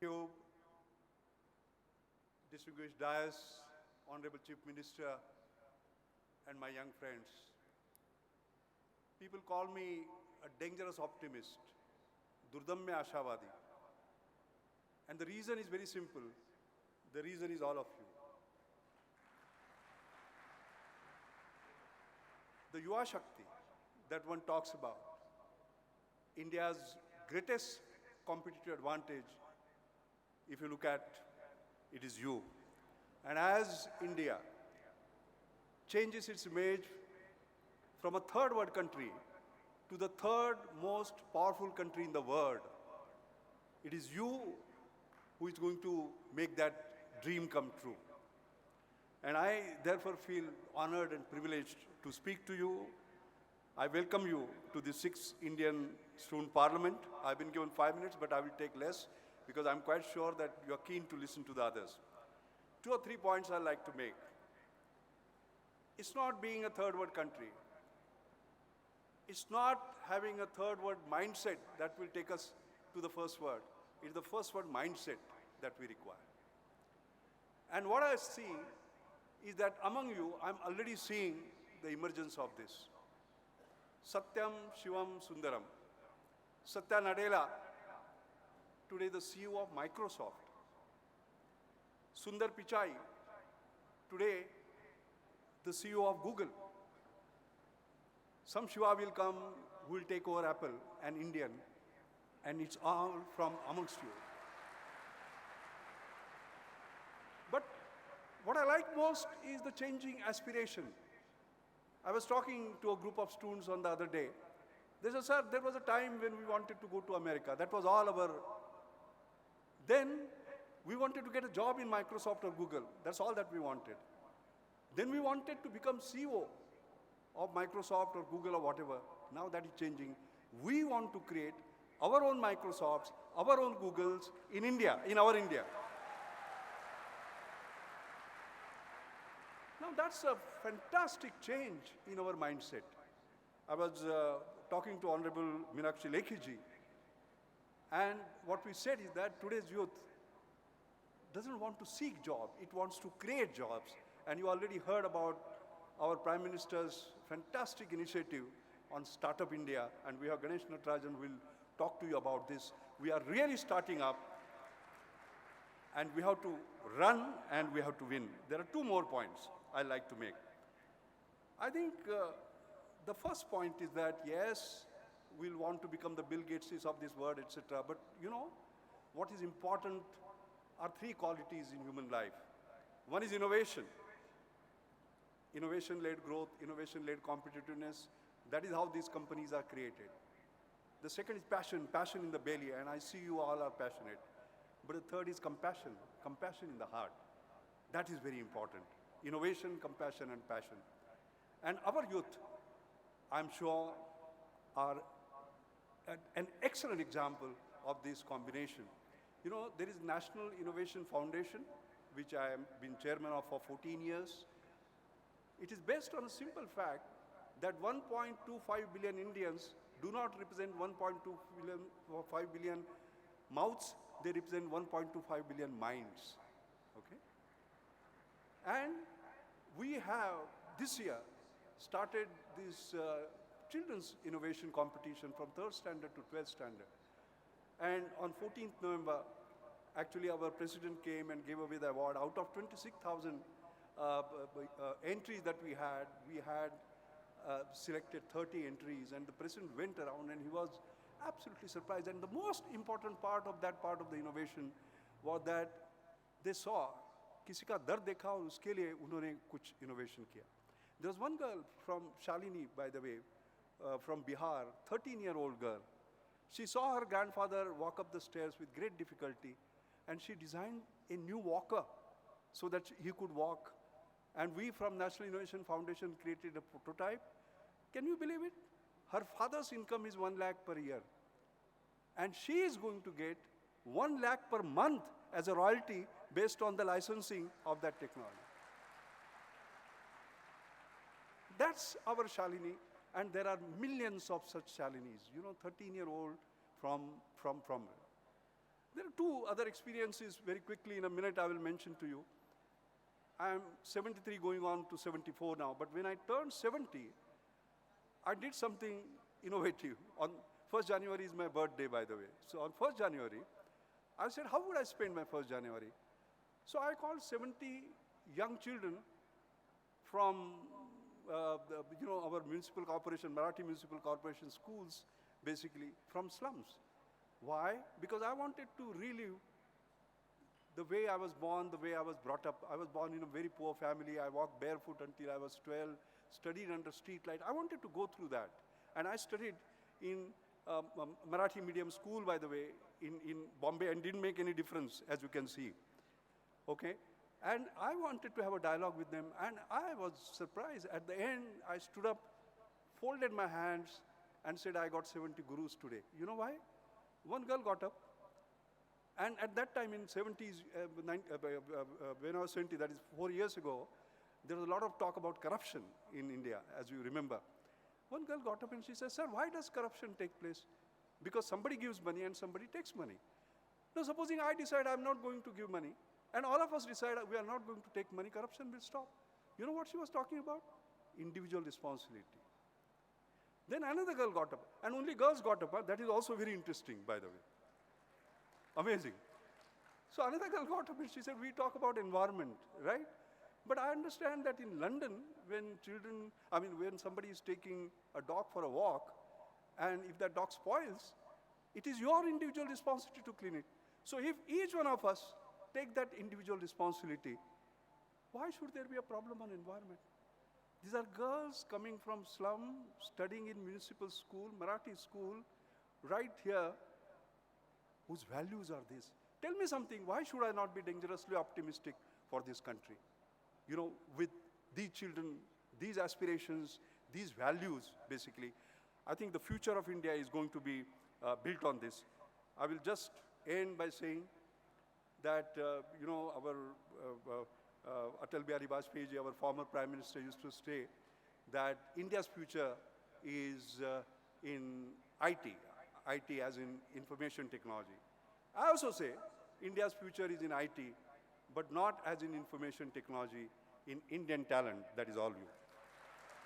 Cube, distinguished dais, Honorable Chief Minister, and my young friends. People call me a dangerous optimist, Durdamya Ashavadi. And the reason is very simple. The reason is all of you. The Yuva Shakti that one talks about, India's greatest competitive advantage, if you look at it, is you. And as India changes its image from a third world country to the third most powerful country in the world, it is you who is going to make that dream come true. And I therefore feel honored and privileged to speak to you. I welcome you to the 6th Indian Student Parliament. I've been given 5 minutes, but I will take less because I'm quite sure that you are keen to listen to the others. 2 or 3 points I'd like to make. It's not being a third world country. It's not having a third world mindset that will take us to the first world. It's the first world mindset that we require. And what I see is that among you, I'm already seeing the emergence of this. Satyam Shivam Sundaram. Satya Nadella, today the CEO of Microsoft. Sundar Pichai, today the CEO of Google. Some Shiva will come who will take over Apple, an Indian, and it's all from amongst you. But what I like most is the changing aspiration. I was talking to a group of students on the other day. They said, sir, there was a time when we wanted to go to America. That was all our... Then we wanted to get a job in Microsoft or Google. That's all that we wanted. Then we wanted to become CEO of Microsoft or Google or whatever. Now that is changing. We want to create our own Microsofts, our own Googles in India, in our India. Now that's a fantastic change in our mindset. I was talking to Honorable Meenakshi Lekhiji, and what we said is that today's youth doesn't want to seek jobs, it wants to create jobs. And you already heard about our Prime Minister's fantastic initiative on Startup India, and we have Ganesh Natarajan who will talk to you about this. We are really starting up, and we have to run and we have to win. There are 2 more points I like to make. I think the first point is that, yes, we'll want to become the Bill Gateses of this world, etc. But you know, what is important are 3 qualities in human life. One is innovation. Innovation-led growth, innovation-led competitiveness. That is how these companies are created. The second is passion, passion in the belly, and I see you all are passionate. But the third is compassion, compassion in the heart. That is very important. Innovation, compassion, and passion. And our youth, I'm sure, are an excellent example of this combination. You know, there is National Innovation Foundation, which I have been chairman of for 14 years. It is based on a simple fact that 1.25 billion Indians do not represent 1.25 billion mouths, they represent 1.25 billion minds. Okay? And we have, this year, started this children's innovation competition from 3rd standard to 12th standard. And on 14th November, actually our president came and gave away the award. Out of 26,000 entries that we had selected 30 entries, and the president went around and he was absolutely surprised. And the most important part of that part of the innovation was that they saw किसी का दर्द देखा और उसके लिए उन्होंने कुछ innovation किया. There was one girl from Shalini, by the way, from Bihar, 13-year-old girl. She saw her grandfather walk up the stairs with great difficulty, and she designed a new walker so that he could walk. And we from National Innovation Foundation created a prototype. Can you believe it? Her father's income is 1 lakh per year. And she is going to get 1 lakh per month as a royalty based on the licensing of that technology. That's our Shalini, and there are millions of such Shalinis, you know, 13-year-old from. There are two other experiences very quickly. In a minute I will mention to you. I am 73 going on to 74 now, but when I turned 70, I did something innovative. On 1st January is my birthday, by the way. So on 1st January, I said, how would I spend my 1st January? So I called 70 young children from our municipal corporation, Marathi municipal corporation schools, basically from slums. Why? Because I wanted to relive the way I was born, the way I was brought up. I was born in a very poor family. I walked barefoot until I was 12, studied under street light. I wanted to go through that. And I studied in Marathi medium school, by the way, in Bombay, and didn't make any difference, as you can see. Okay? And I wanted to have a dialogue with them, and I was surprised. At the end, I stood up, folded my hands, and said, I got 70 gurus today. You know why? One girl got up, and at that time in 70s, when I was 70, that is 4 years ago, there was a lot of talk about corruption in India, as you remember. One girl got up and she said, sir, why does corruption take place? Because somebody gives money and somebody takes money. Now, supposing I decide I'm not going to give money, and all of us decide we are not going to take money, corruption will stop. You know what she was talking about? Individual responsibility. Then another girl got up, and only girls got up. That is also very interesting, by the way. Amazing. So another girl got up and she said, we talk about environment, right? But I understand that in London, when somebody is taking a dog for a walk, and if that dog spoils, it is your individual responsibility to clean it. So if each one of us take that individual responsibility, why should there be a problem on environment? These are girls coming from slum, studying in municipal school, Marathi school, right here, whose values are this. Tell me something, why should I not be dangerously optimistic for this country? You know, with these children, these aspirations, these values, basically, I think the future of India is going to be built on this. I will just end by saying that, our Atal Bihari Vajpayee, our former Prime Minister, used to say that India's future is in IT as in information technology. I also say India's future is in IT, but not as in information technology, in Indian talent, that is all you.